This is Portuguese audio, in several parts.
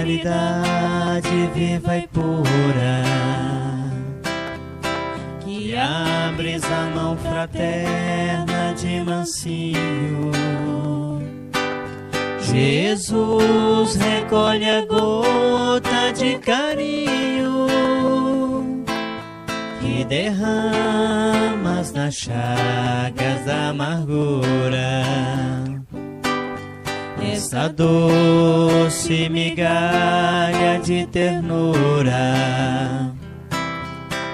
caridade viva e pura, que abres a mão fraterna de mansinho. Jesus, recolhe a gota de carinho que derramas nas chagas da amargura. Essa doce migalha de ternura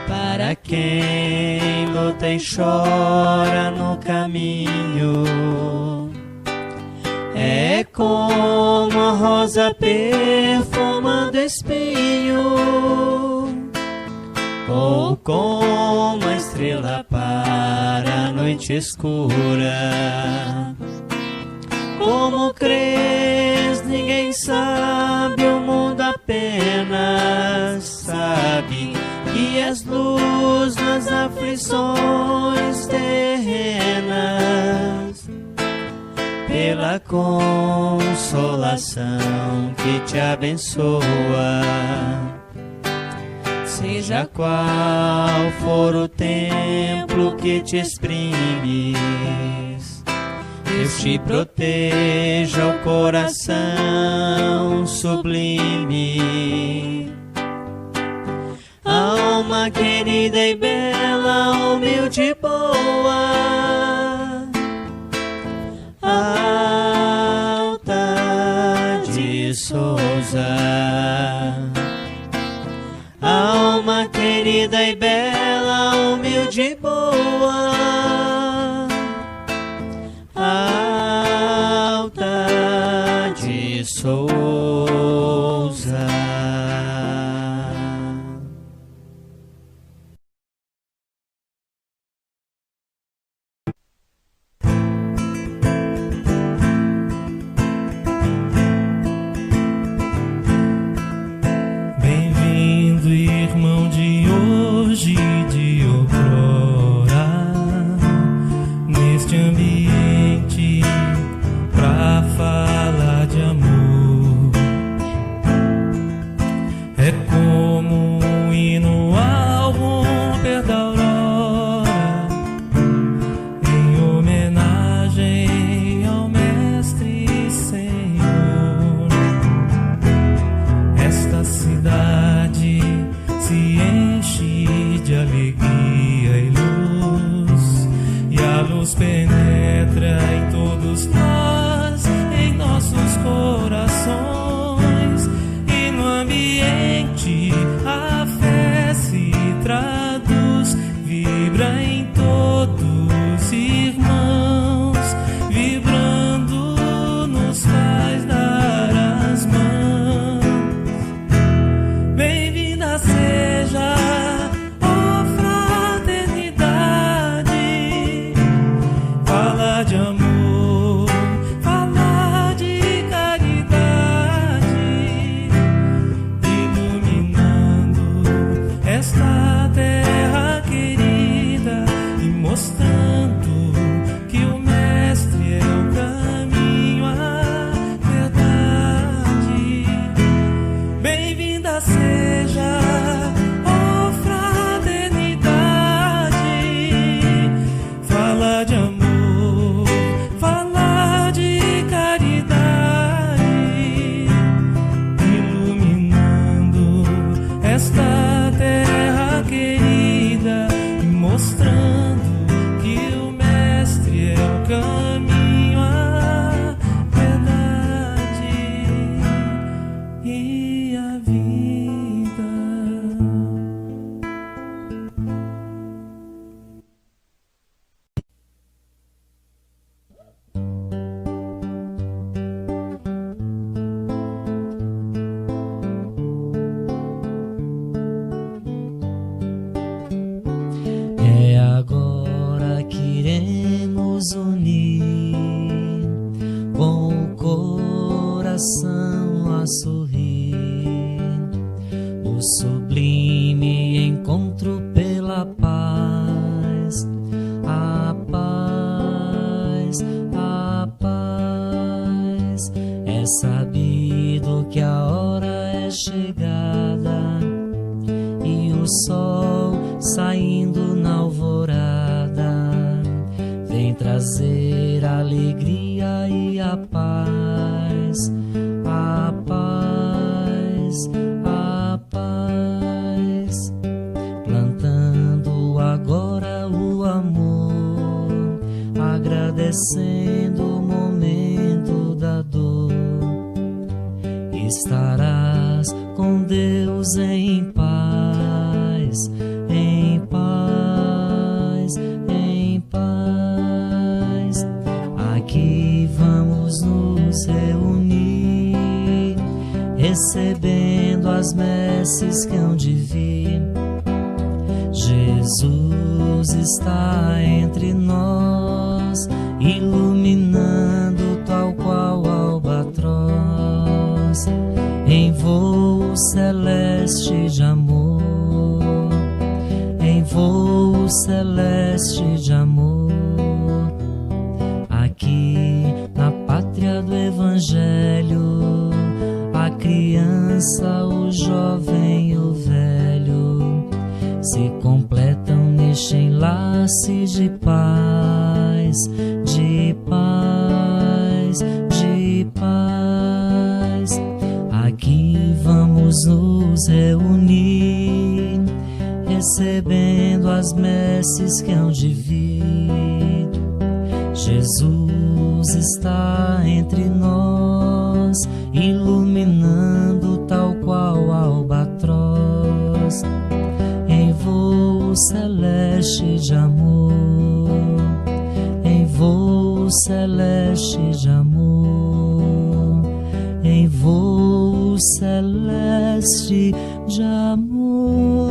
para quem luta e chora no caminho. É como a rosa perfumando espinho, ou como a estrela para a noite escura. Como crês, ninguém sabe, o mundo apenas sabe que és luz nas aflições terrenas, pela consolação que te abençoa. Seja qual for o templo que te exprimes, Deus te proteja o coração sublime. Alma querida e bela, humilde e boa, Alta de Souza. Alma querida e bela, humilde e boa, Alta de Souza. Bem-vindo, irmão de hoje e de outrora, neste ambiente pra falar de amor. É como um hino ao romper da aurora, em homenagem ao Mestre Senhor. Esta cidade se enche de alegria e luz, e a luz penetra em todos nós, em nossos corações, e no ambiente a fé se traduz, vibra em todos irmãos, vibrando nos faz dar as mãos. Bem-vinda seja, ó fraternidade, fala de amor, fala de caridade, iluminando esta terra querida e mostrando que o Mestre é o caminho, a verdade. Bem-vinda seja, ó fraternidade, fala de amor, fala de caridade, iluminando esta terra querida e mostrando que o Mestre é o caminho, a verdade e a vida. É agora que iremos unir, com o coração a sorrir, o sublime encontro pela paz, a paz, a paz. É sabido que a hora e o sol saindo na alvorada vem trazer alegria e a paz, a paz, a paz, plantando agora o amor, agradecendo o momento da dor. Estarás com Deus em paz, em paz, em paz. Aqui vamos nos reunir, recebendo as messes que hão de vir. Jesus está entre nós, iluminando tal qual albatroz, em voo celeste de amor, em voo celeste de amor. Aqui na pátria do Evangelho, a criança, o jovem e o velho se completam neste enlace de paz, de paz, de paz. Aqui vamos nos reunir, recebendo as messes que hão de vir. Jesus está entre nós, iluminando tal qual albatroz, em voo celeste de amor, em voo celeste de amor, em voo celeste de amor.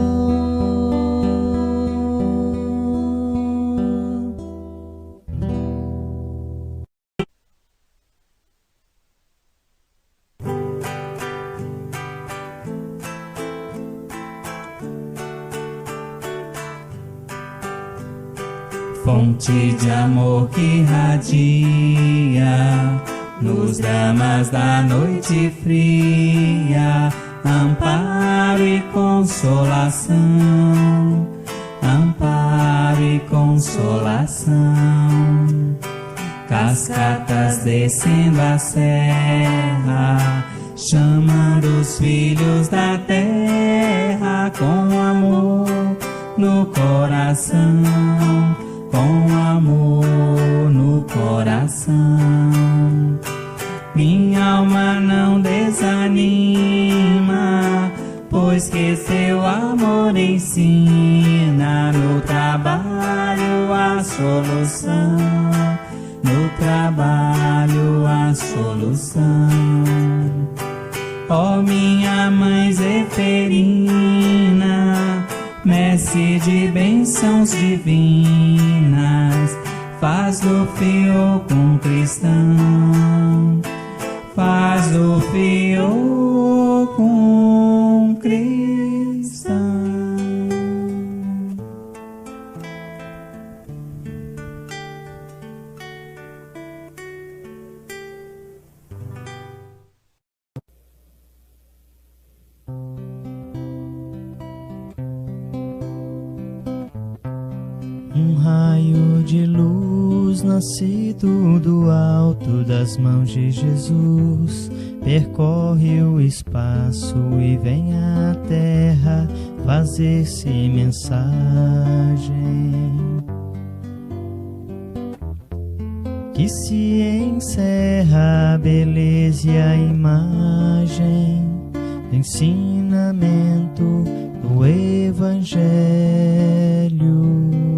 Fonte de amor que radia nos dramas da noite fria, amparo e consolação, amparo e consolação. Cascatas descendo a serra, chamando os filhos da terra, com amor no coração, com amor no coração. Minha alma não desanima, pois que seu amor ensina. No trabalho a solução, no trabalho a solução. Ó minha mãe Zeferina, mestre de bênçãos divinas, faz do fio com cristão, faz do fio com cristão. Um raio de luz nascido do alto das mãos de Jesus percorre o espaço e vem à terra fazer-se mensagem. Que se encerra a beleza e a imagem do ensinamento do Evangelho.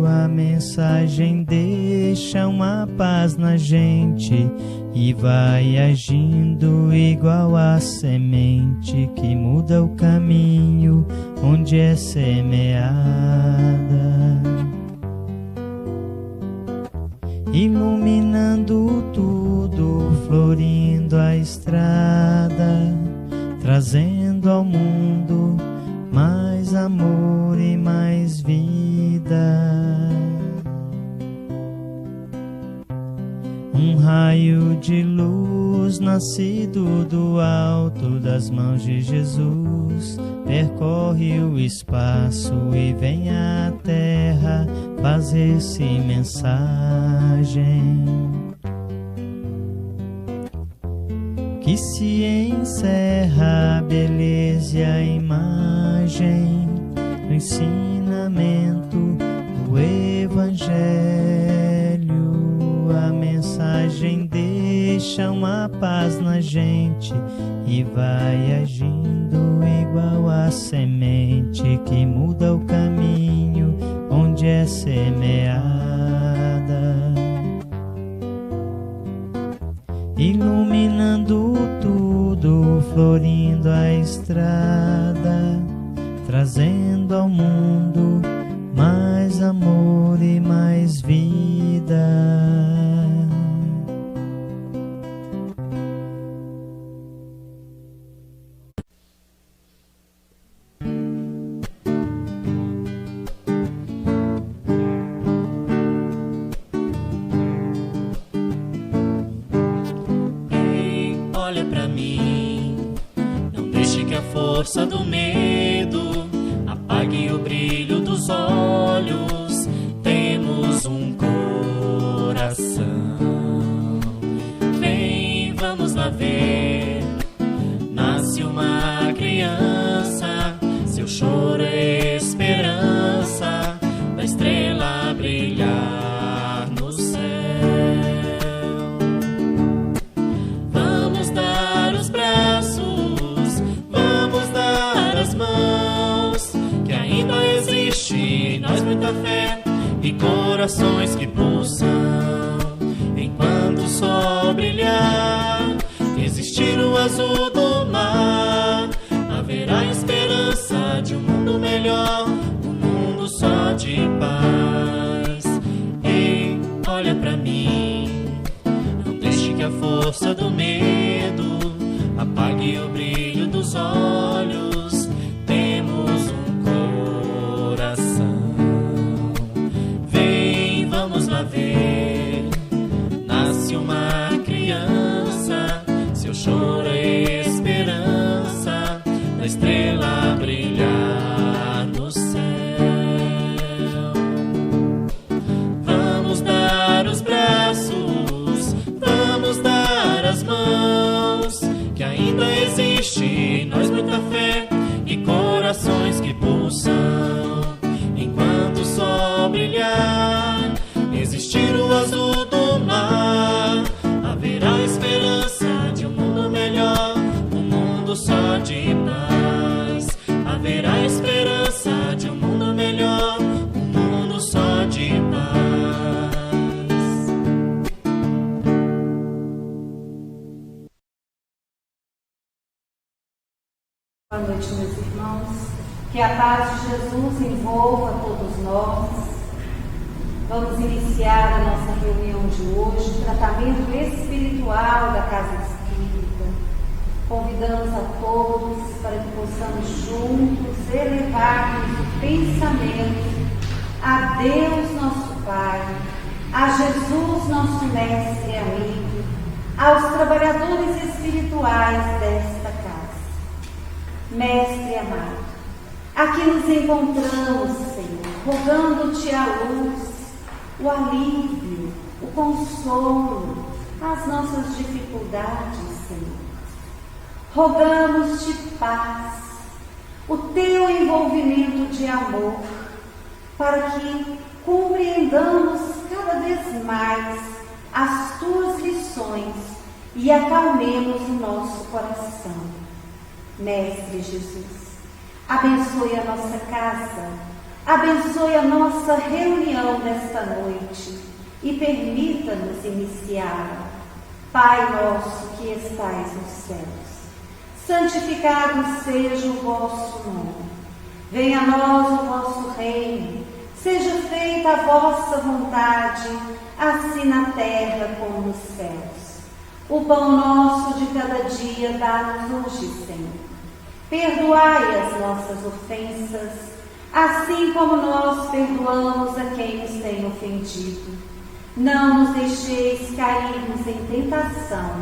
A mensagem deixa uma paz na gente e vai agindo igual a semente que muda o caminho onde é semeada, iluminando tudo, florindo a estrada, trazendo ao mundo mais amor e mais vida. Um raio de luz luz nascido do alto das mãos de Jesus, percorre o espaço e vem à terra fazer-se mensagem. Que se encerra a beleza e a imagem do ensinamento do Evangelho. A mensagem deixa uma paz na gente e vai agindo igual a semente que muda o caminho onde é semeada, iluminando tudo, florindo a estrada, trazendo ao mundo mais amor e mais vida. Olha pra mim, não deixe que a força do medo apague o brilho dos olhos. Temos um coração. Vem, vamos lá ver. Nasce uma criança, seu choro é esperança da estrela brilhar no céu. Nós muita fé e corações que pulsam. Enquanto o sol brilhar, existir o azul do mar, haverá esperança de um mundo melhor, um mundo só de paz. Ei, olha pra mim, não deixe que a força do medo apague o brilho dos olhos. Temos um ver. Nasce uma criança, seu choro é esperança da estrela brilhar no céu. Vamos dar os braços, vamos dar as mãos, que ainda existe em nós muita fé e corações que pulsam. Enquanto o sol brilhar, existir o azul do mar, haverá esperança de um mundo melhor, um mundo só de paz. Haverá esperança de um mundo melhor, um mundo só de paz. Boa noite, meus irmãos. Que a paz de Jesus envolva todos nós. Vamos iniciar a nossa reunião de hoje, o tratamento espiritual da Casa Espírita. Convidamos a todos para que possamos juntos elevarmos o pensamento a Deus nosso Pai, a Jesus nosso Mestre e amigo, aos trabalhadores espirituais desta casa. Mestre amado, aqui nos encontramos, Senhor, rogando-te a luz, o alívio, o consolo, as nossas dificuldades, Senhor. Rogamos-te paz, o teu envolvimento de amor, para que compreendamos cada vez mais as tuas lições e acalmemos o nosso coração. Mestre Jesus, abençoe a nossa casa, abençoe a nossa reunião desta noite e permita-nos iniciá-la. Pai nosso que estais nos céus, santificado seja o vosso nome. Venha a nós o vosso reino, seja feita a vossa vontade, assim na terra como nos céus. O pão nosso de cada dia dá-nos hoje, Senhor. Perdoai as nossas ofensas, assim como nós perdoamos a quem nos tem ofendido. Não nos deixeis cairmos em tentação,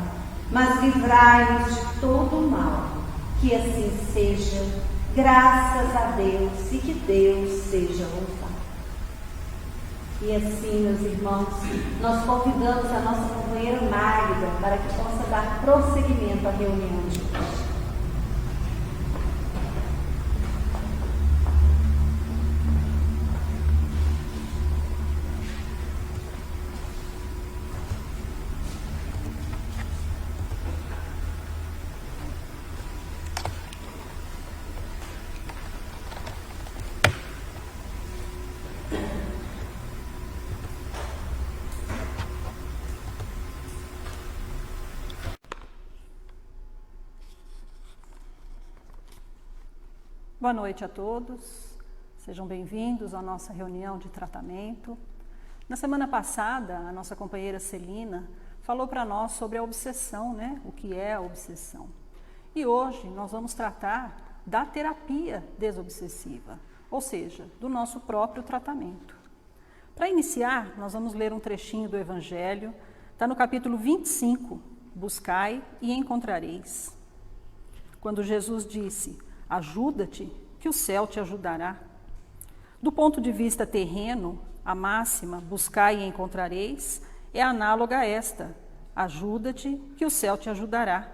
mas livrai-nos de todo o mal. Que assim seja, graças a Deus, e que Deus seja louvado. E assim, meus irmãos, nós convidamos a nossa companheira Magda para que possa dar prosseguimento à reunião de hoje. Boa noite a todos, sejam bem-vindos à nossa reunião de tratamento. Na semana passada, a nossa companheira Celina falou para nós sobre a obsessão, né? O que é a obsessão. E hoje nós vamos tratar da terapia desobsessiva, ou seja, do nosso próprio tratamento. Para iniciar, nós vamos ler um trechinho do Evangelho, está no capítulo 25, Buscai e encontrareis. Quando Jesus disse: ajuda-te, que o céu te ajudará. Do ponto de vista terreno, a máxima, buscai e encontrareis, é análoga a esta: ajuda-te, que o céu te ajudará.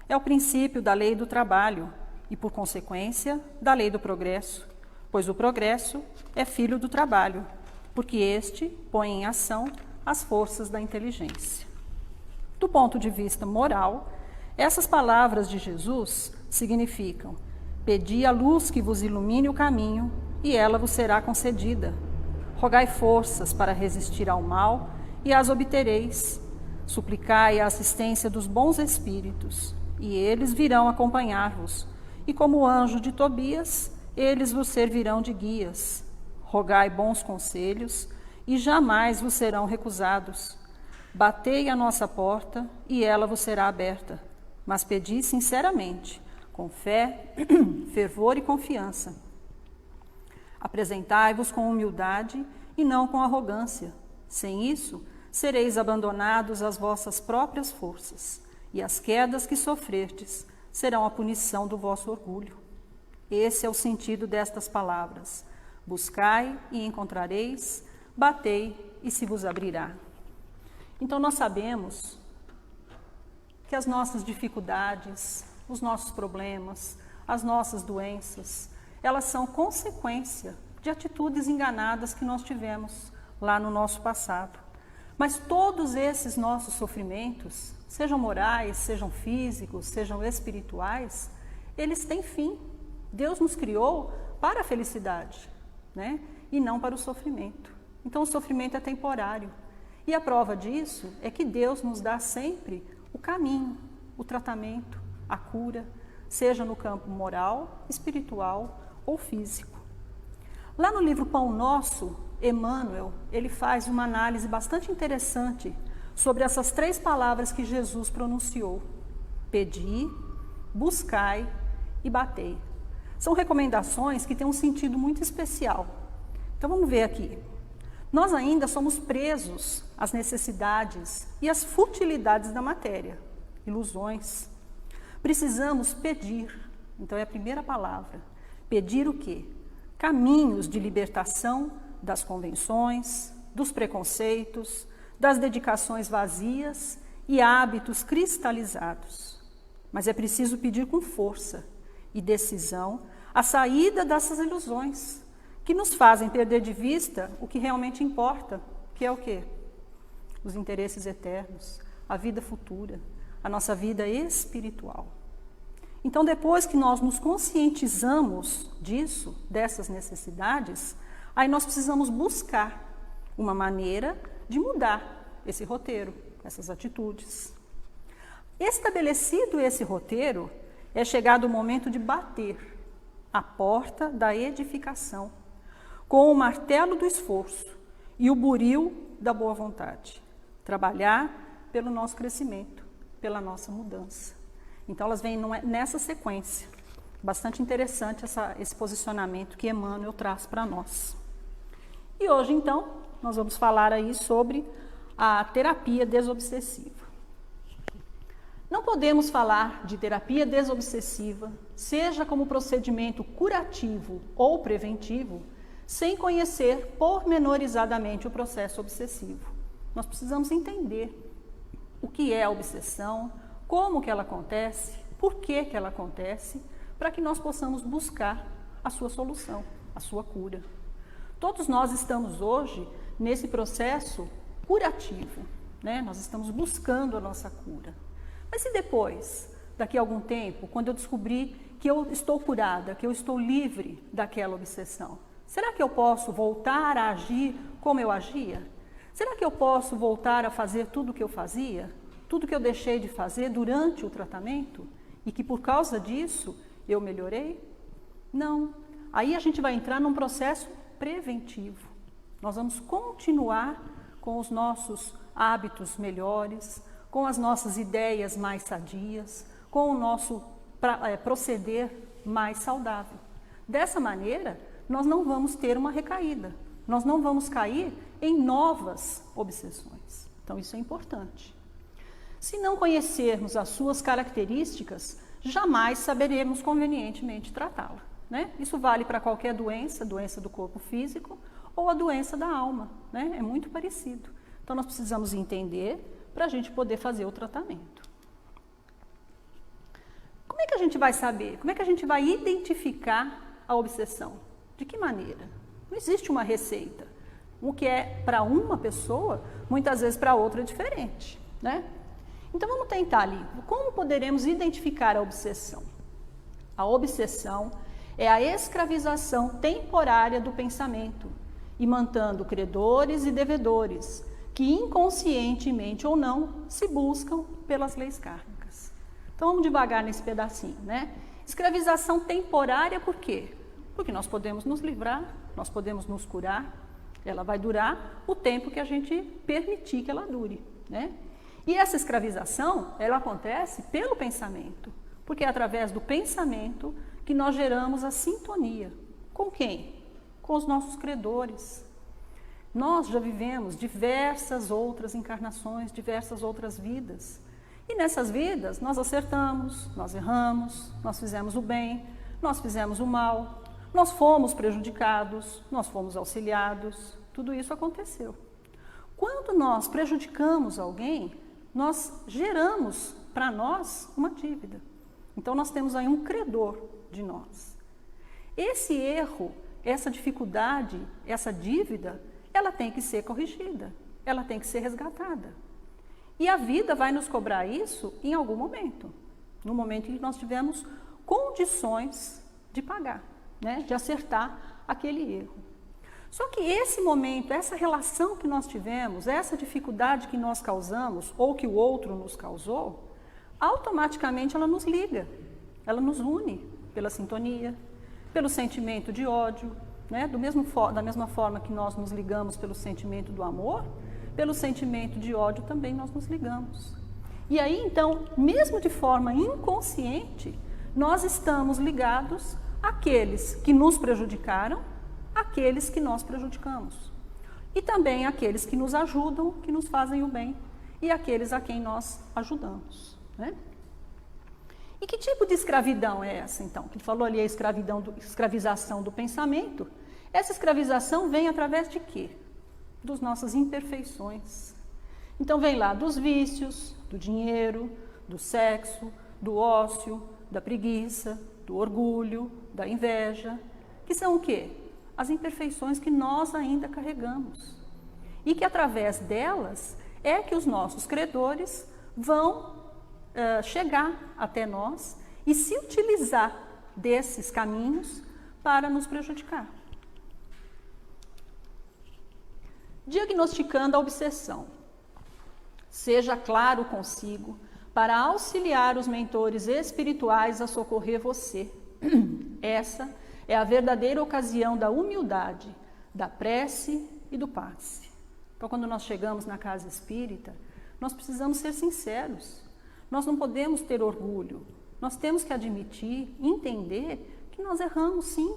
É o princípio da lei do trabalho e, por consequência, da lei do progresso, pois o progresso é filho do trabalho, porque este põe em ação as forças da inteligência. Do ponto de vista moral, essas palavras de Jesus significam: pedi a luz que vos ilumine o caminho, e ela vos será concedida. Rogai forças para resistir ao mal, e as obtereis. Suplicai a assistência dos bons espíritos, e eles virão acompanhar-vos. E como anjo de Tobias, eles vos servirão de guias. Rogai bons conselhos, e jamais vos serão recusados. Batei à nossa porta, e ela vos será aberta. Mas pedi sinceramente, com fé, fervor e confiança. Apresentai-vos com humildade e não com arrogância. Sem isso, sereis abandonados às vossas próprias forças, e as quedas que sofrerdes serão a punição do vosso orgulho. Esse é o sentido destas palavras: buscai e encontrareis, batei e se vos abrirá. Então nós sabemos que as nossas dificuldades, os nossos problemas, as nossas doenças, elas são consequência de atitudes enganadas que nós tivemos lá no nosso passado. Mas todos esses nossos sofrimentos, sejam morais, sejam físicos, sejam espirituais, eles têm fim. Deus nos criou para a felicidade, né? E não para o sofrimento. Então o sofrimento é temporário. E a prova disso é que Deus nos dá sempre o caminho, o tratamento, a cura, seja no campo moral, espiritual ou físico. Lá no livro Pão Nosso, Emmanuel, ele faz uma análise bastante interessante sobre essas 3 palavras que Jesus pronunciou: pedi, buscai e batei. São recomendações que têm um sentido muito especial. Então vamos ver aqui. Nós ainda somos presos às necessidades e às futilidades da matéria, ilusões. Precisamos pedir, então é a primeira palavra. Pedir o quê? Caminhos de libertação das convenções, dos preconceitos, das dedicações vazias e hábitos cristalizados. Mas é preciso pedir com força e decisão a saída dessas ilusões, que nos fazem perder de vista o que realmente importa, que é o quê? Os interesses eternos, a vida futura, a nossa vida espiritual. Então, depois que nós nos conscientizamos disso, dessas necessidades, aí nós precisamos buscar uma maneira de mudar esse roteiro, essas atitudes. Estabelecido esse roteiro, é chegado o momento de bater a porta da edificação, com o martelo do esforço e o buril da boa vontade. Trabalhar pelo nosso crescimento, pela nossa mudança. Então elas vêm nessa sequência. Bastante interessante esse posicionamento que Emmanuel traz para nós. E hoje, então, nós vamos falar aí sobre a terapia desobsessiva. Não podemos falar de terapia desobsessiva, seja como procedimento curativo ou preventivo, sem conhecer pormenorizadamente o processo obsessivo. Nós precisamos entender o que é a obsessão, como que ela acontece, por que que ela acontece, para que nós possamos buscar a sua solução, a sua cura. Todos nós estamos hoje nesse processo curativo, né? Nós estamos buscando a nossa cura. Mas e depois, daqui a algum tempo, quando eu descobrir que eu estou curada, que eu estou livre daquela obsessão? Será que eu posso voltar a agir como eu agia? Será que eu posso voltar a fazer tudo o que eu fazia? Tudo que eu deixei de fazer durante o tratamento? E que por causa disso eu melhorei? Não. Aí a gente vai entrar num processo preventivo. Nós vamos continuar com os nossos hábitos melhores, com as nossas ideias mais sadias, com o nosso proceder mais saudável. Dessa maneira, nós não vamos ter uma recaída, nós não vamos cair em novas obsessões. Então, isso é importante. Se não conhecermos as suas características, jamais saberemos convenientemente tratá-la, né? Isso vale para qualquer doença, doença do corpo físico ou a doença da alma, né? É muito parecido. Então, nós precisamos entender para a gente poder fazer o tratamento. Como é que a gente vai saber? Como é que a gente vai identificar a obsessão? De que maneira? Não existe uma receita. O que é para uma pessoa, muitas vezes para outra é diferente, né? Então vamos tentar ali. Como poderemos identificar a obsessão? A obsessão é a escravização temporária do pensamento, imantando credores e devedores, que inconscientemente ou não se buscam pelas leis kármicas. Então vamos devagar nesse pedacinho, né? Escravização temporária por quê? Porque nós podemos nos livrar, nós podemos nos curar, ela vai durar o tempo que a gente permitir que ela dure, né? E essa escravização, ela acontece pelo pensamento, porque é através do pensamento que nós geramos a sintonia. Com quem? Com os nossos credores. Nós já vivemos diversas outras encarnações, diversas outras vidas. E nessas vidas nós acertamos, nós erramos, nós fizemos o bem, nós fizemos o mal, nós fomos prejudicados, nós fomos auxiliados, tudo isso aconteceu. Quando nós prejudicamos alguém, nós geramos para nós uma dívida. Então nós temos aí um credor de nós. Esse erro, essa dificuldade, essa dívida, ela tem que ser corrigida, ela tem que ser resgatada. E a vida vai nos cobrar isso em algum momento, no momento em que nós tivermos condições de pagar, né, de acertar aquele erro. Só que esse momento, essa relação que nós tivemos, essa dificuldade que nós causamos ou que o outro nos causou, automaticamente ela nos liga, ela nos une pela sintonia, pelo sentimento de ódio, né? Da mesma forma que nós nos ligamos pelo sentimento do amor, pelo sentimento de ódio também nós nos ligamos. E aí, então, mesmo de forma inconsciente, nós estamos ligados àqueles que nos prejudicaram, àqueles que nós prejudicamos. E também àqueles que nos ajudam, que nos fazem o bem, e àqueles a quem nós ajudamos, né? E que tipo de escravidão é essa, então? Que ele falou ali, a escravização do pensamento. Essa escravização vem através de quê? Das nossas imperfeições. Então vem lá dos vícios, do dinheiro, do sexo, do ócio, da preguiça, do orgulho, da inveja, que são o quê? As imperfeições que nós ainda carregamos. E que através delas é que os nossos credores vão chegar até nós e se utilizar desses caminhos para nos prejudicar. Diagnosticando a obsessão. Seja claro consigo para auxiliar os mentores espirituais a socorrer você. Essa é a verdadeira ocasião da humildade, da prece e do passe. Então, quando nós chegamos na casa espírita, nós precisamos ser sinceros. Nós não podemos ter orgulho. Nós temos que admitir, entender que nós erramos sim,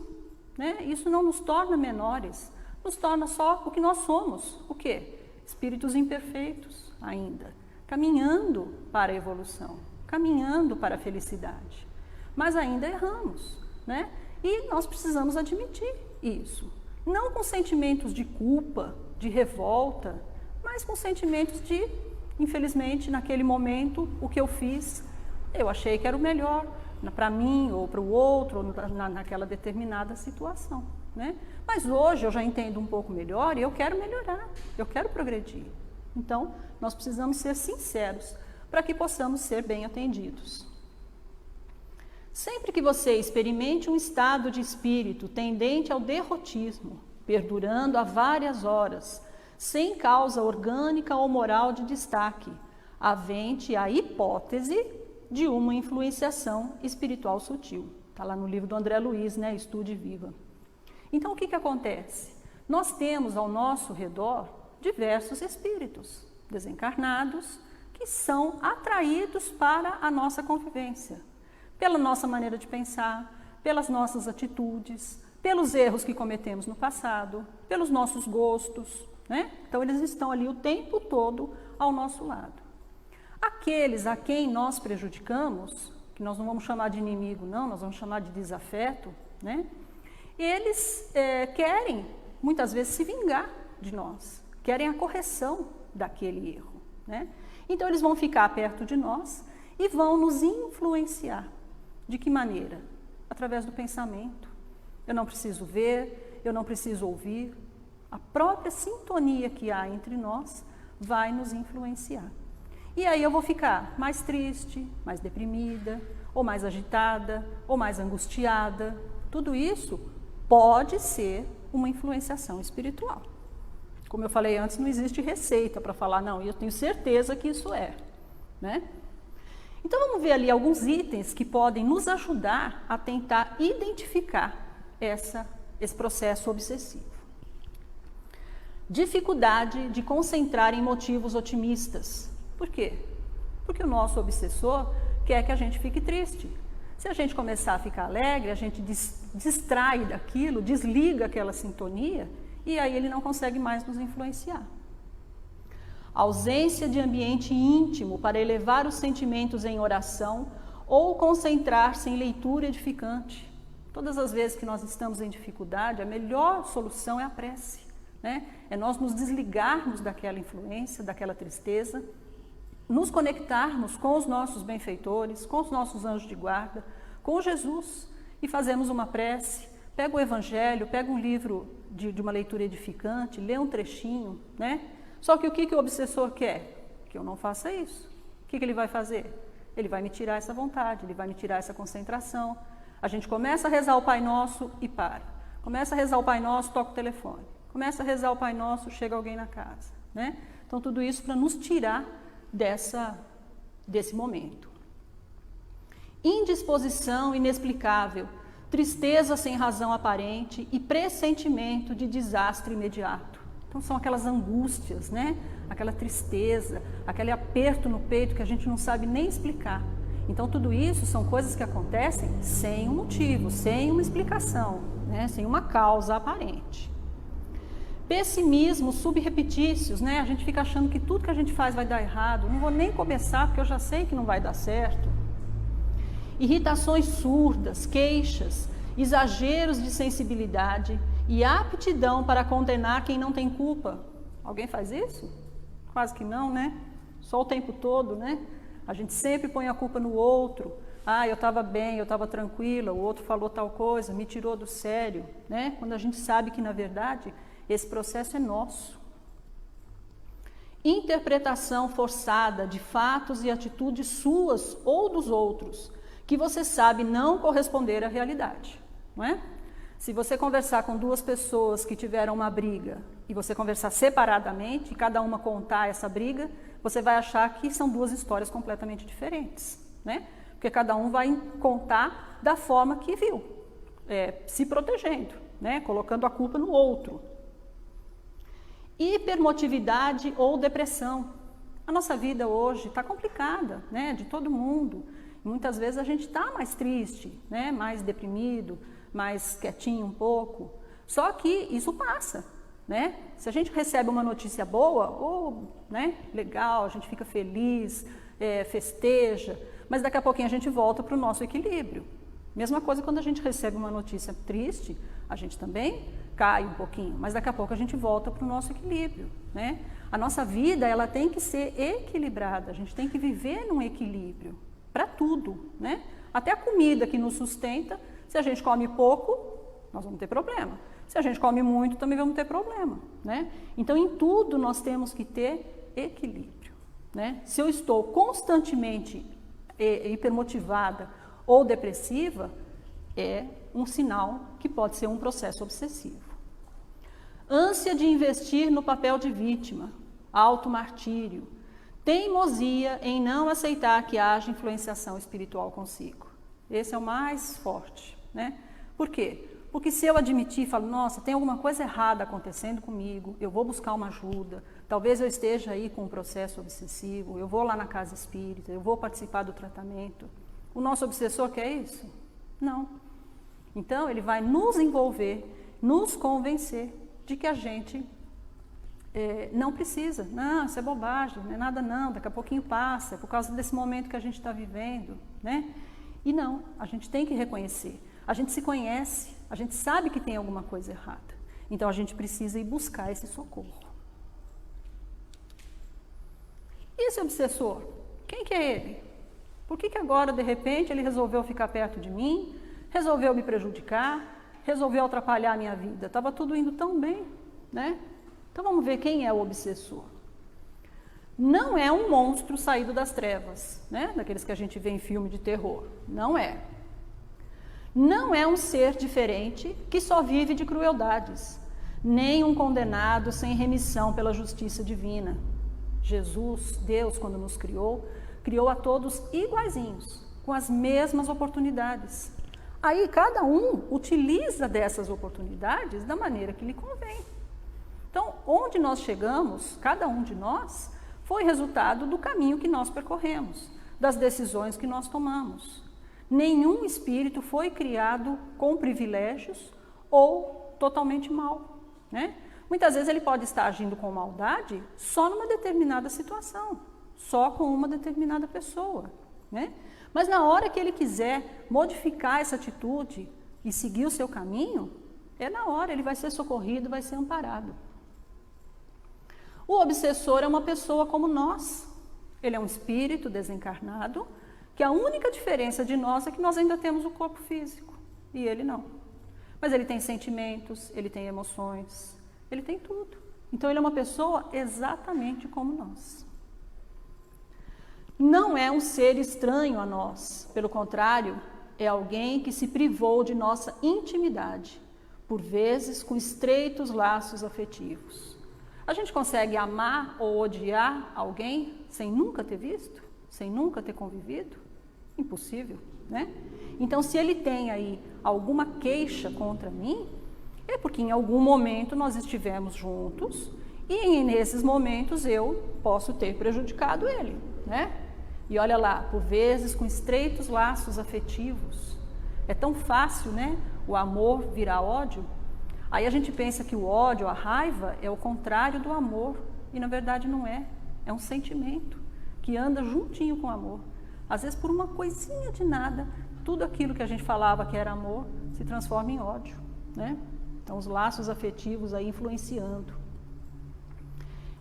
né? Isso não nos torna menores, nos torna só o que nós somos. O quê? Espíritos imperfeitos ainda, caminhando para a evolução, caminhando para a felicidade. Mas ainda erramos, né? E nós precisamos admitir isso. Não com sentimentos de culpa, de revolta, mas com sentimentos de, infelizmente, naquele momento, o que eu fiz, eu achei que era o melhor para mim ou para o outro, ou naquela determinada situação, né? Mas hoje eu já entendo um pouco melhor e eu quero melhorar, eu quero progredir. Então, nós precisamos ser sinceros para que possamos ser bem atendidos. Sempre que você experimente um estado de espírito tendente ao derrotismo, perdurando há várias horas, sem causa orgânica ou moral de destaque, havente a hipótese de uma influenciação espiritual sutil. Está lá no livro do André Luiz, né? Estude e Viva. Então, o que acontece? Nós temos ao nosso redor diversos espíritos desencarnados que são atraídos para a nossa convivência, pela nossa maneira de pensar, pelas nossas atitudes, pelos erros que cometemos no passado, pelos nossos gostos, né? Então, eles estão ali o tempo todo ao nosso lado. Aqueles a quem nós prejudicamos, que nós não vamos chamar de inimigo, não, nós vamos chamar de desafeto, né? Eles querem, muitas vezes, se vingar de nós, querem a correção daquele erro, né? Então, eles vão ficar perto de nós e vão nos influenciar. De que maneira? Através do pensamento. Eu não preciso ver, eu não preciso ouvir. A própria sintonia que há entre nós vai nos influenciar. E aí eu vou ficar mais triste, mais deprimida, ou mais agitada, ou mais angustiada. Tudo isso pode ser uma influenciação espiritual. Como eu falei antes, não existe receita para falar, não, eu tenho certeza que isso é, né? Então vamos ver ali alguns itens que podem nos ajudar a tentar identificar esse processo obsessivo. Dificuldade de concentrar em motivos otimistas. Por quê? Porque o nosso obsessor quer que a gente fique triste. Se a gente começar a ficar alegre, a gente distrai daquilo, desliga aquela sintonia e aí ele não consegue mais nos influenciar. Ausência de ambiente íntimo para elevar os sentimentos em oração ou concentrar-se em leitura edificante. Todas as vezes que nós estamos em dificuldade, a melhor solução é a prece, né? É nós nos desligarmos daquela influência, daquela tristeza, nos conectarmos com os nossos benfeitores, com os nossos anjos de guarda, com Jesus e fazemos uma prece, pega o Evangelho, pega um livro de uma leitura edificante, lê um trechinho, né? Só que o que o obsessor quer? Que eu não faça isso. O que ele vai fazer? Ele vai me tirar essa vontade, ele vai me tirar essa concentração. A gente começa a rezar o Pai Nosso e para. Começa a rezar o Pai Nosso, toca o telefone. Começa a rezar o Pai Nosso, chega alguém na casa, né? Então tudo isso para nos tirar desse momento. Indisposição inexplicável, tristeza sem razão aparente e pressentimento de desastre imediato. Então são aquelas angústias, né? Aquela tristeza, aquele aperto no peito que a gente não sabe nem explicar. Então tudo isso são coisas que acontecem sem um motivo, sem uma explicação, né? Sem uma causa aparente. Pessimismo subrepetícios, né? A gente fica achando que tudo que a gente faz vai dar errado. Não vou nem começar porque eu já sei que não vai dar certo. Irritações surdas, queixas, exageros de sensibilidade e aptidão para condenar quem não tem culpa. Alguém faz isso? Quase que não, né? Só o tempo todo, né? A gente sempre põe a culpa no outro. Ah, eu estava bem, eu estava tranquila, o outro falou tal coisa, me tirou do sério, né? Quando a gente sabe que, na verdade, esse processo é nosso. Interpretação forçada de fatos e atitudes suas ou dos outros, que você sabe não corresponder à realidade, não é? Se você conversar com duas pessoas que tiveram uma briga e você conversar separadamente e cada uma contar essa briga, você vai achar que são duas histórias completamente diferentes, né? Porque cada um vai contar da forma que viu, se protegendo, né? Colocando a culpa no outro. Hipermotividade ou depressão. A nossa vida hoje está complicada, né? De todo mundo. Muitas vezes a gente está mais triste, né? Mais deprimido, mais quietinho um pouco. Só que isso passa, né? Se a gente recebe uma notícia boa, né, legal, a gente fica feliz, festeja, mas daqui a pouquinho a gente volta para o nosso equilíbrio. Mesma coisa quando a gente recebe uma notícia triste, a gente também cai um pouquinho, mas daqui a pouco a gente volta para o nosso equilíbrio, né? A nossa vida, ela tem que ser equilibrada, a gente tem que viver num equilíbrio para tudo, né? Até a comida que nos sustenta, se a gente come pouco, nós vamos ter problema. Se a gente come muito, também vamos ter problema, né? Então, em tudo nós temos que ter equilíbrio, né? Se eu estou constantemente hipermotivada ou depressiva, é um sinal que pode ser um processo obsessivo. Ânsia de investir no papel de vítima, automartírio, teimosia em não aceitar que haja influenciação espiritual consigo. Esse é o mais forte, né? Por quê? Porque se eu admitir, falo, nossa, tem alguma coisa errada acontecendo comigo, eu vou buscar uma ajuda, talvez eu esteja aí com um processo obsessivo, eu vou lá na casa espírita, eu vou participar do tratamento. O nosso obsessor quer isso? Não. Então, ele vai nos envolver, nos convencer de que a gente não precisa. Não, isso é bobagem, não é nada não, daqui a pouquinho passa, é por causa desse momento que a gente está vivendo, né? E não, a gente tem que reconhecer. A gente se conhece, a gente sabe que tem alguma coisa errada. Então, a gente precisa ir buscar esse socorro. E esse obsessor? Quem que é ele? Por que agora, de repente, ele resolveu ficar perto de mim, resolveu me prejudicar, resolveu atrapalhar a minha vida? Estava tudo indo tão bem, né? Então, vamos ver quem é o obsessor. Não é um monstro saído das trevas, né? Daqueles que a gente vê em filme de terror. Não é. Não é um ser diferente que só vive de crueldades, nem um condenado sem remissão pela justiça divina. Jesus, Deus, quando nos criou, criou a todos iguaizinhos, com as mesmas oportunidades. Aí cada um utiliza dessas oportunidades da maneira que lhe convém. Então, onde nós chegamos, cada um de nós, foi resultado do caminho que nós percorremos, das decisões que nós tomamos. Nenhum espírito foi criado com privilégios ou totalmente mal, né? Muitas vezes ele pode estar agindo com maldade só numa determinada situação, só com uma determinada pessoa, né? Mas na hora que ele quiser modificar essa atitude e seguir o seu caminho, é na hora, ele vai ser socorrido, vai ser amparado. O obsessor é uma pessoa como nós. Ele é um espírito desencarnado, que a única diferença de nós é que nós ainda temos o corpo físico, e ele não. Mas ele tem sentimentos, ele tem emoções, ele tem tudo. Então ele é uma pessoa exatamente como nós. Não é um ser estranho a nós, pelo contrário, é alguém que se privou de nossa intimidade, por vezes com estreitos laços afetivos. A gente consegue amar ou odiar alguém sem nunca ter visto? Sem nunca ter convivido? Impossível, né? Então, se ele tem aí alguma queixa contra mim, é porque em algum momento nós estivemos juntos e nesses momentos eu posso ter prejudicado ele, né? E olha lá, por vezes com estreitos laços afetivos. É tão fácil, né? O amor virar ódio. Aí a gente pensa que o ódio, a raiva, é o contrário do amor. E na verdade não é. É um sentimento que anda juntinho com o amor. Às vezes por uma coisinha de nada, tudo aquilo que a gente falava que era amor se transforma em ódio, né? Então os laços afetivos aí influenciando.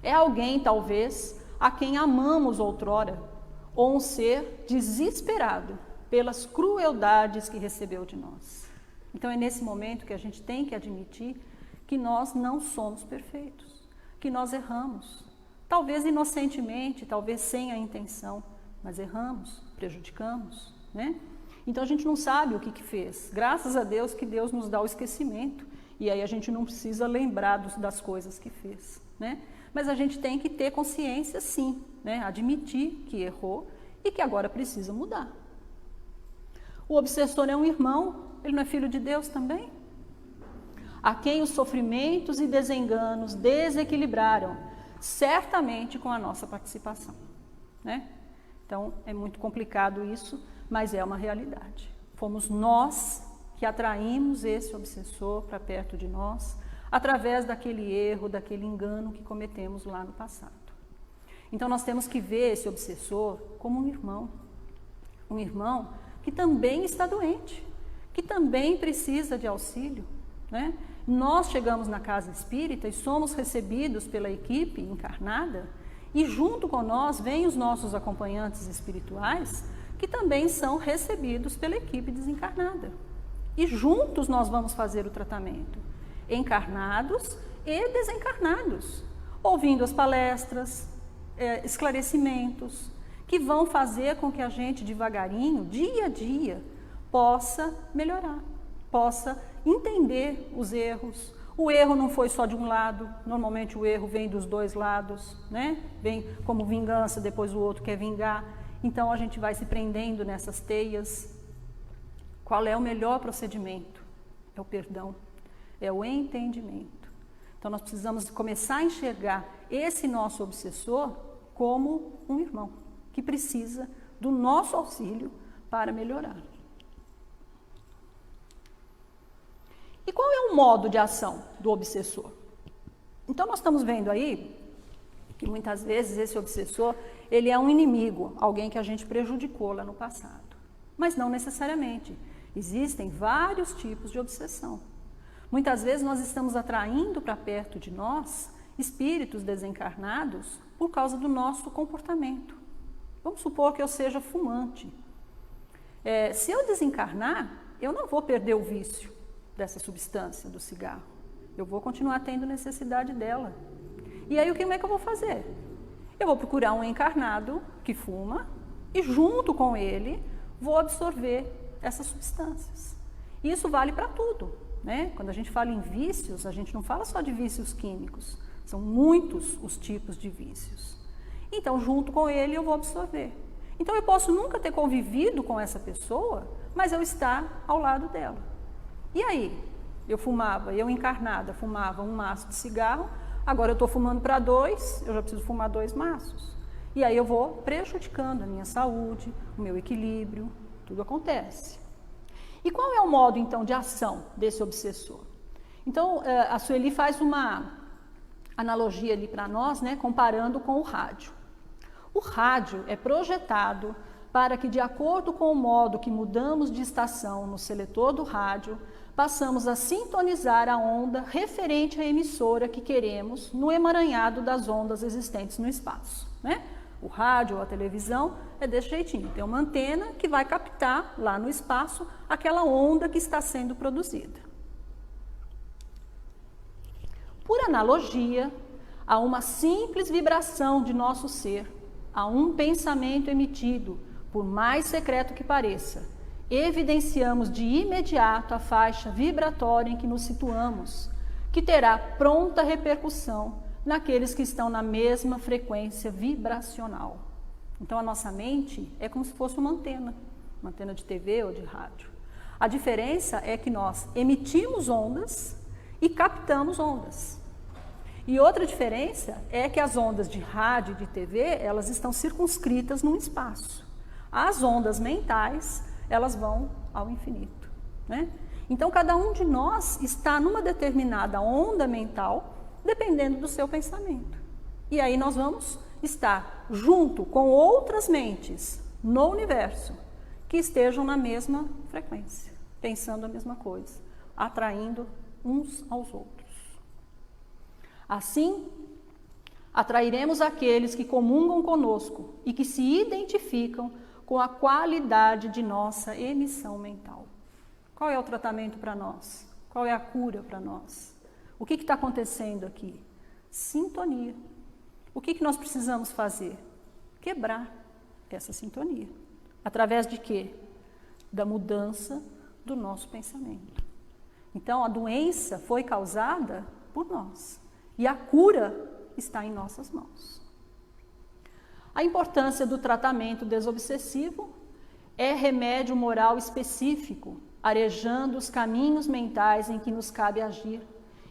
É alguém, talvez, a quem amamos outrora, ou um ser desesperado pelas crueldades que recebeu de nós. Então é nesse momento que a gente tem que admitir que nós não somos perfeitos, que nós erramos. Talvez inocentemente, talvez sem a intenção, mas erramos, prejudicamos, né? Então a gente não sabe o que fez. Graças a Deus que Deus nos dá o esquecimento, e aí a gente não precisa lembrar das coisas que fez, né? Mas a gente tem que ter consciência sim, né? Admitir que errou e que agora precisa mudar. O obsessor é um irmão, ele não é filho de Deus também? A quem os sofrimentos e desenganos desequilibraram, certamente com a nossa participação, né? Então, é muito complicado isso, mas é uma realidade. Fomos nós que atraímos esse obsessor para perto de nós, através daquele erro, daquele engano que cometemos lá no passado. Então nós temos que ver esse obsessor como um irmão que também está doente, que também precisa de auxílio, né? Nós chegamos na casa espírita e somos recebidos pela equipe encarnada e junto com nós vêm os nossos acompanhantes espirituais que também são recebidos pela equipe desencarnada. E juntos nós vamos fazer o tratamento, encarnados e desencarnados, ouvindo as palestras, esclarecimentos, que vão fazer com que a gente devagarinho, dia a dia, possa melhorar, possa entender os erros. O erro não foi só de um lado, normalmente o erro vem dos dois lados, né? Vem como vingança, depois o outro quer vingar. Então a gente vai se prendendo nessas teias. Qual é o melhor procedimento? É o perdão, é o entendimento. Então nós precisamos começar a enxergar esse nosso obsessor como um irmão, que precisa do nosso auxílio para melhorar. E qual é o modo de ação do obsessor? Então nós estamos vendo aí que muitas vezes esse obsessor, ele é um inimigo, alguém que a gente prejudicou lá no passado. Mas não necessariamente. Existem vários tipos de obsessão. Muitas vezes nós estamos atraindo para perto de nós espíritos desencarnados por causa do nosso comportamento. Vamos supor que eu seja fumante. Se eu desencarnar, eu não vou perder o vício dessa substância, do cigarro. Eu vou continuar tendo necessidade dela. E aí, como é que eu vou fazer? Eu vou procurar um encarnado que fuma e, junto com ele, vou absorver essas substâncias. E isso vale para tudo, né? Quando a gente fala em vícios, a gente não fala só de vícios químicos. São muitos os tipos de vícios. Então, junto com ele, eu vou absorver. Então, eu posso nunca ter convivido com essa pessoa, mas eu estar ao lado dela. E aí? Eu encarnada, fumava um maço de cigarro, agora eu estou fumando para 2, eu já preciso fumar 2 maços. E aí eu vou prejudicando a minha saúde, o meu equilíbrio, tudo acontece. E qual é o modo, então, de ação desse obsessor? Então, a Sueli faz uma analogia ali para nós, né, comparando com o rádio. O rádio é projetado para que, de acordo com o modo que mudamos de estação no seletor do rádio, passamos a sintonizar a onda referente à emissora que queremos no emaranhado das ondas existentes no espaço, né? O rádio ou a televisão é desse jeitinho, tem uma antena que vai captar lá no espaço aquela onda que está sendo produzida. Por analogia, a uma simples vibração de nosso ser, a um pensamento emitido, por mais secreto que pareça, evidenciamos de imediato a faixa vibratória em que nos situamos, que terá pronta repercussão naqueles que estão na mesma frequência vibracional. Então a nossa mente é como se fosse uma antena de TV ou de rádio. A diferença é que nós emitimos ondas e captamos ondas. E outra diferença é que as ondas de rádio e de TV, elas estão circunscritas num espaço. As ondas mentais, elas vão ao infinito, né? Então, cada um de nós está numa determinada onda mental, dependendo do seu pensamento. E aí nós vamos estar junto com outras mentes no universo que estejam na mesma frequência, pensando a mesma coisa, atraindo uns aos outros. Assim, atrairemos aqueles que comungam conosco e que se identificam com a qualidade de nossa emissão mental. Qual é o tratamento para nós? Qual é a cura para nós? O que está acontecendo aqui? Sintonia. O que nós precisamos fazer? Quebrar essa sintonia. Através de quê? Da mudança do nosso pensamento. Então, a doença foi causada por nós. E a cura está em nossas mãos. A importância do tratamento desobsessivo é remédio moral específico, arejando os caminhos mentais em que nos cabe agir,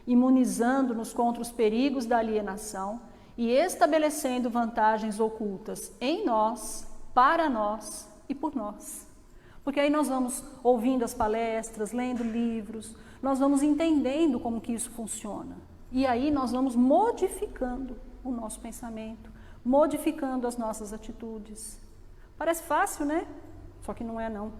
imunizando-nos contra os perigos da alienação e estabelecendo vantagens ocultas em nós, para nós e por nós. Porque aí nós vamos ouvindo as palestras, lendo livros, nós vamos entendendo como que isso funciona. E aí nós vamos modificando o nosso pensamento, modificando as nossas atitudes. Parece fácil, né? Só que não é não.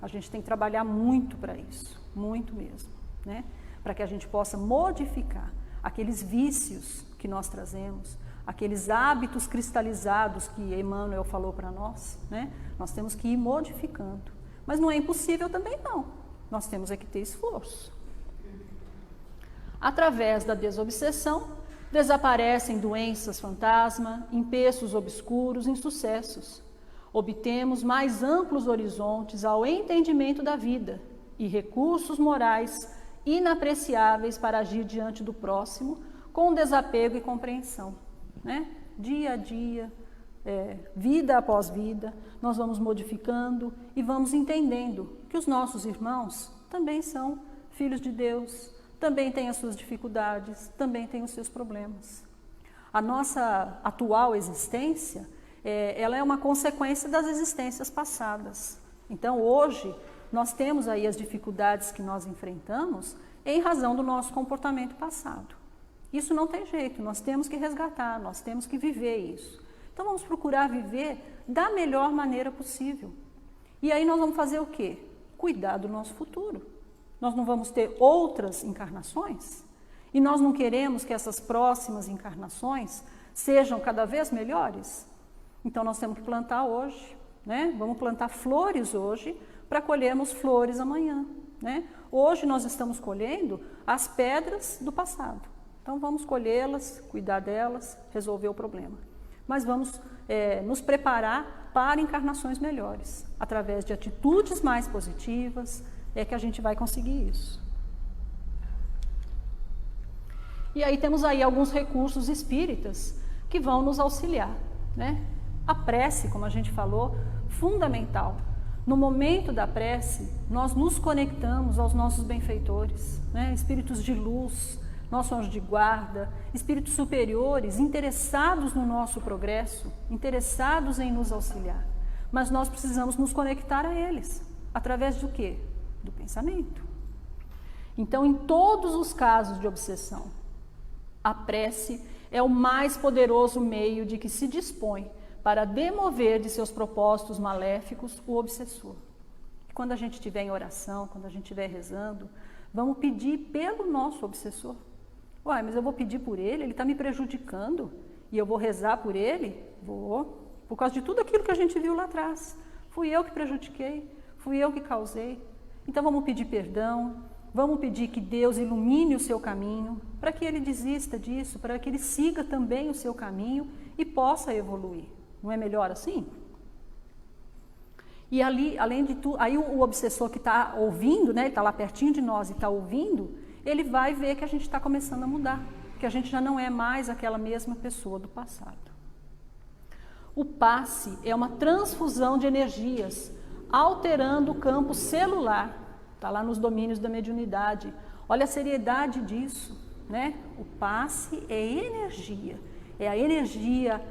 A gente tem que trabalhar muito para isso, muito mesmo, né? Para que a gente possa modificar aqueles vícios que nós trazemos, aqueles hábitos cristalizados que Emmanuel falou para nós, né? Nós temos que ir modificando. Mas não é impossível também não. Nós temos é que ter esforço. Através da desobsessão, desaparecem doenças fantasma, empeços obscuros, insucessos. Obtemos mais amplos horizontes ao entendimento da vida e recursos morais inapreciáveis para agir diante do próximo com desapego e compreensão, né? Dia a dia, vida após vida, nós vamos modificando e vamos entendendo que os nossos irmãos também são filhos de Deus, também têm as suas dificuldades, também têm os seus problemas. A nossa atual existência, ela é uma consequência das existências passadas. Então, hoje, nós temos aí as dificuldades que nós enfrentamos em razão do nosso comportamento passado. Isso não tem jeito, nós temos que resgatar, nós temos que viver isso. Então, vamos procurar viver da melhor maneira possível. E aí nós vamos fazer o quê? Cuidar do nosso futuro. Nós não vamos ter outras encarnações? E nós não queremos que essas próximas encarnações sejam cada vez melhores? Então, nós temos que plantar hoje, né? Vamos plantar flores hoje para colhermos flores amanhã, né? Hoje nós estamos colhendo as pedras do passado. Então, vamos colhê-las, cuidar delas, resolver o problema. Mas vamos nos preparar para encarnações melhores. Através de atitudes mais positivas, é que a gente vai conseguir isso. E aí temos aí alguns recursos espíritas que vão nos auxiliar, né? A prece, como a gente falou, fundamental. No momento da prece, nós nos conectamos aos nossos benfeitores, né? Espíritos de luz, nosso anjo de guarda, espíritos superiores interessados no nosso progresso, interessados em nos auxiliar. Mas nós precisamos nos conectar a eles. Através do quê? Do pensamento. Então, em todos os casos de obsessão, a prece é o mais poderoso meio de que se dispõe para demover de seus propósitos maléficos o obsessor. E quando a gente estiver em oração, quando a gente estiver rezando, vamos pedir pelo nosso obsessor. Uai, mas eu vou pedir por ele está me prejudicando e eu vou rezar por ele? Vou, por causa de tudo aquilo que a gente viu lá atrás. Fui eu que prejudiquei, fui eu que causei. Então vamos pedir perdão, vamos pedir que Deus ilumine o seu caminho, para que ele desista disso, para que ele siga também o seu caminho e possa evoluir. Não é melhor assim? E ali, além de tudo, aí o obsessor que está ouvindo, né, ele está lá pertinho de nós e está ouvindo, ele vai ver que a gente está começando a mudar, que a gente já não é mais aquela mesma pessoa do passado. O passe é uma transfusão de energias, alterando o campo celular, está lá nos domínios da mediunidade. Olha a seriedade disso, né? O passe é energia, é a energia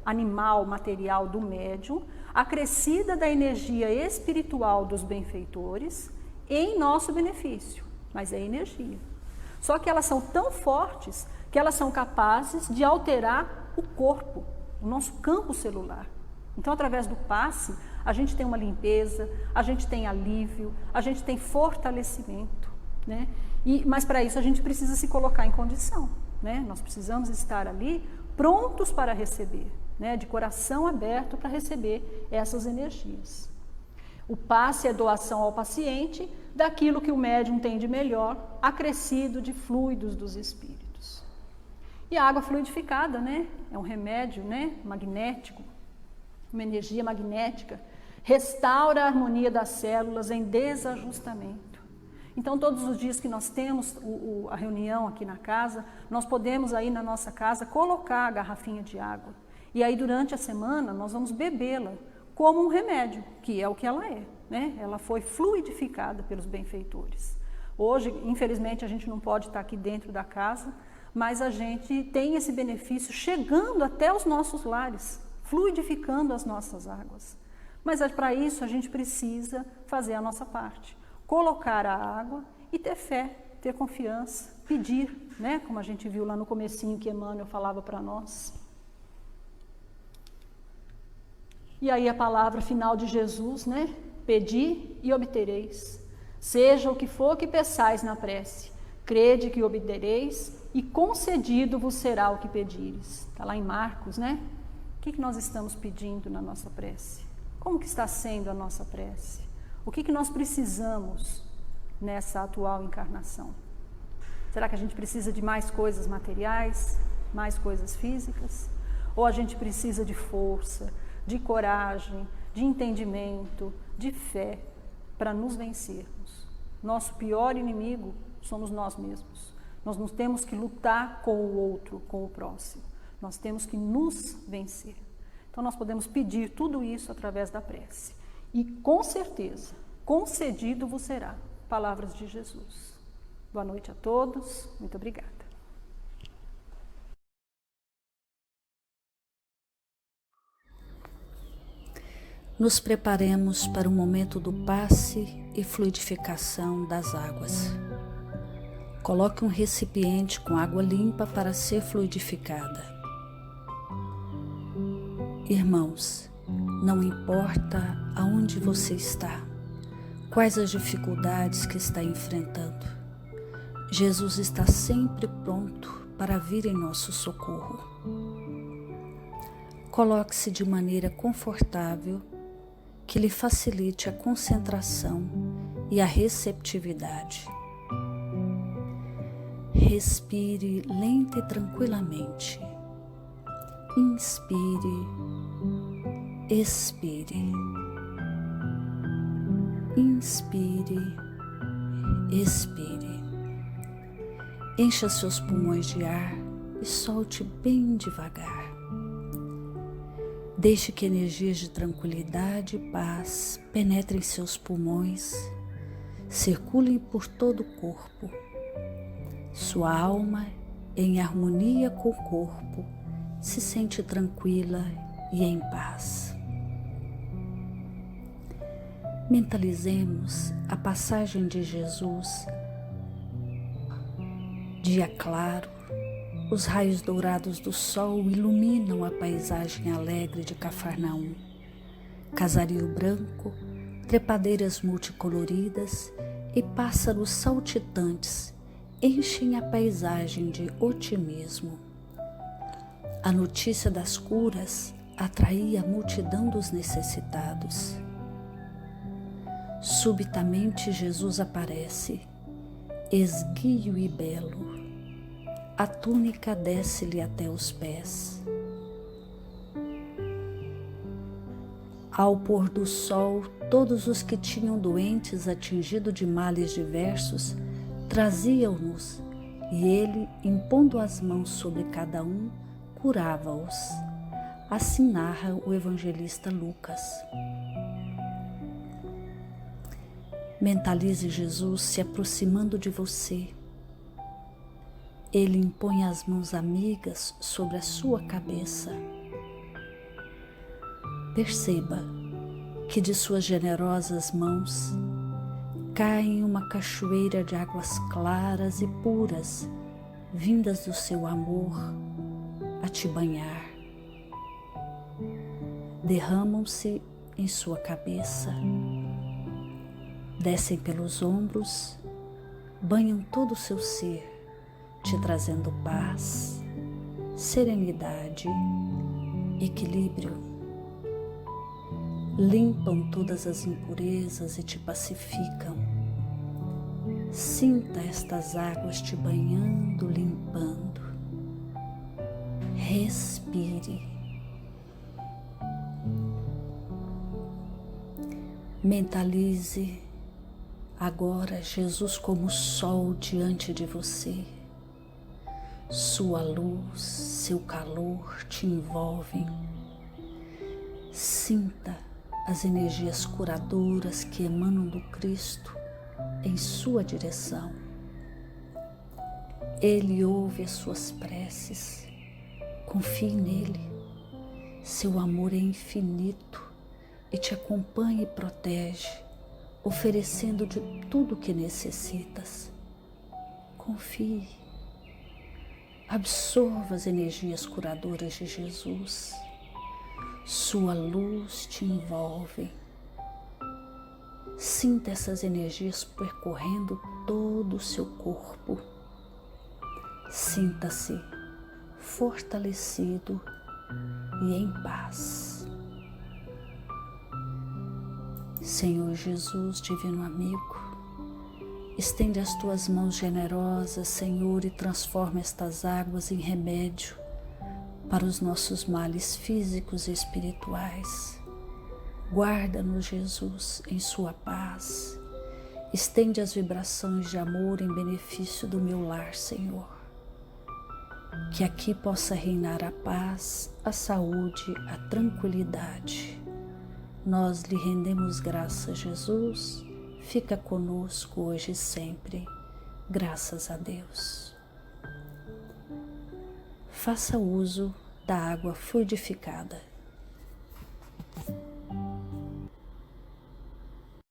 animal, material do médium, acrescida da energia espiritual dos benfeitores em nosso benefício, mas é energia. Só que elas são tão fortes que elas são capazes de alterar o corpo, o nosso campo celular. Então, através do passe, a gente tem uma limpeza, a gente tem alívio, a gente tem fortalecimento, né? Mas para isso a gente precisa se colocar em condição, né? Nós precisamos estar ali prontos para receber, né? De coração aberto para receber essas energias. O passe é doação ao paciente daquilo que o médium tem de melhor, acrescido de fluidos dos espíritos. E a água fluidificada, né? É um remédio, né? Magnético, uma energia magnética, restaura a harmonia das células em desajustamento. Então, todos os dias que nós temos a reunião aqui na casa, nós podemos aí na nossa casa colocar a garrafinha de água. E aí, durante a semana, nós vamos bebê-la como um remédio, que é o que ela é, né? Ela foi fluidificada pelos benfeitores. Hoje, infelizmente, a gente não pode estar aqui dentro da casa, mas a gente tem esse benefício chegando até os nossos lares, fluidificando as nossas águas. Mas para isso a gente precisa fazer a nossa parte, colocar a água e ter fé, ter confiança, pedir, né? Como a gente viu lá no comecinho que Emmanuel falava para nós. E aí a palavra final de Jesus, né? Pedi e obtereis. Seja o que for que peçais na prece, crede que obtereis e concedido vos será o que pedires. Está lá em Marcos, né? O que nós estamos pedindo na nossa prece? Como que está sendo a nossa prece? O que nós precisamos nessa atual encarnação? Será que a gente precisa de mais coisas materiais, mais coisas físicas? Ou a gente precisa de força, de coragem, de entendimento, de fé para nos vencermos? Nosso pior inimigo somos nós mesmos. Nós não temos que lutar com o outro, com o próximo. Nós temos que nos vencer. Então nós podemos pedir tudo isso através da prece. E com certeza, concedido vos será. Palavras de Jesus. Boa noite a todos. Muito obrigada. Nos preparemos para o momento do passe e fluidificação das águas. Coloque um recipiente com água limpa para ser fluidificada. Irmãos, não importa aonde você está, quais as dificuldades que está enfrentando, Jesus está sempre pronto para vir em nosso socorro. Coloque-se de maneira confortável que lhe facilite a concentração e a receptividade. Respire lenta e tranquilamente. Inspire, expire. Inspire, expire. Encha seus pulmões de ar e solte bem devagar. Deixe que energias de tranquilidade e paz penetrem seus pulmões, circulem por todo o corpo. Sua alma, em harmonia com o corpo, se sente tranquila e em paz. Mentalizemos a passagem de Jesus. Dia claro, os raios dourados do sol iluminam a paisagem alegre de Cafarnaum. Casario branco, trepadeiras multicoloridas e pássaros saltitantes enchem a paisagem de otimismo. A notícia das curas atraía a multidão dos necessitados. Subitamente Jesus aparece, esguio e belo. A túnica desce-lhe até os pés. Ao pôr do sol, todos os que tinham doentes atingido de males diversos traziam-nos, e ele, impondo as mãos sobre cada um, curava-os. Assim narra o evangelista Lucas. Mentalize Jesus se aproximando de você. Ele impõe as mãos amigas sobre a sua cabeça. Perceba que de suas generosas mãos cai uma cachoeira de águas claras e puras, vindas do seu amor a te banhar. Derramam-se em sua cabeça, descem pelos ombros, banham todo o seu ser, te trazendo paz, serenidade, equilíbrio. Limpam todas as impurezas e te pacificam. Sinta estas águas te banhando, limpando. Respire. Mentalize agora Jesus como sol diante de você. Sua luz, seu calor te envolvem. Sinta as energias curadoras que emanam do Cristo em sua direção. Ele ouve as suas preces. Confie nele. Seu amor é infinito e te acompanha e protege oferecendo de tudo o que necessitas. Confie. Absorva as energias curadoras de Jesus. Sua luz te envolve. Sinta essas energias percorrendo todo o seu corpo. Sinta-se fortalecido e em paz. Senhor Jesus, divino amigo, estende as tuas mãos generosas, Senhor, e transforma estas águas em remédio para os nossos males físicos e espirituais. Guarda-nos, Jesus, em sua paz. Estende as vibrações de amor em benefício do meu lar, Senhor. Que aqui possa reinar a paz, a saúde, a tranquilidade. Nós lhe rendemos graças, Jesus. Fica conosco hoje e sempre. Graças a Deus. Faça uso da água fluidificada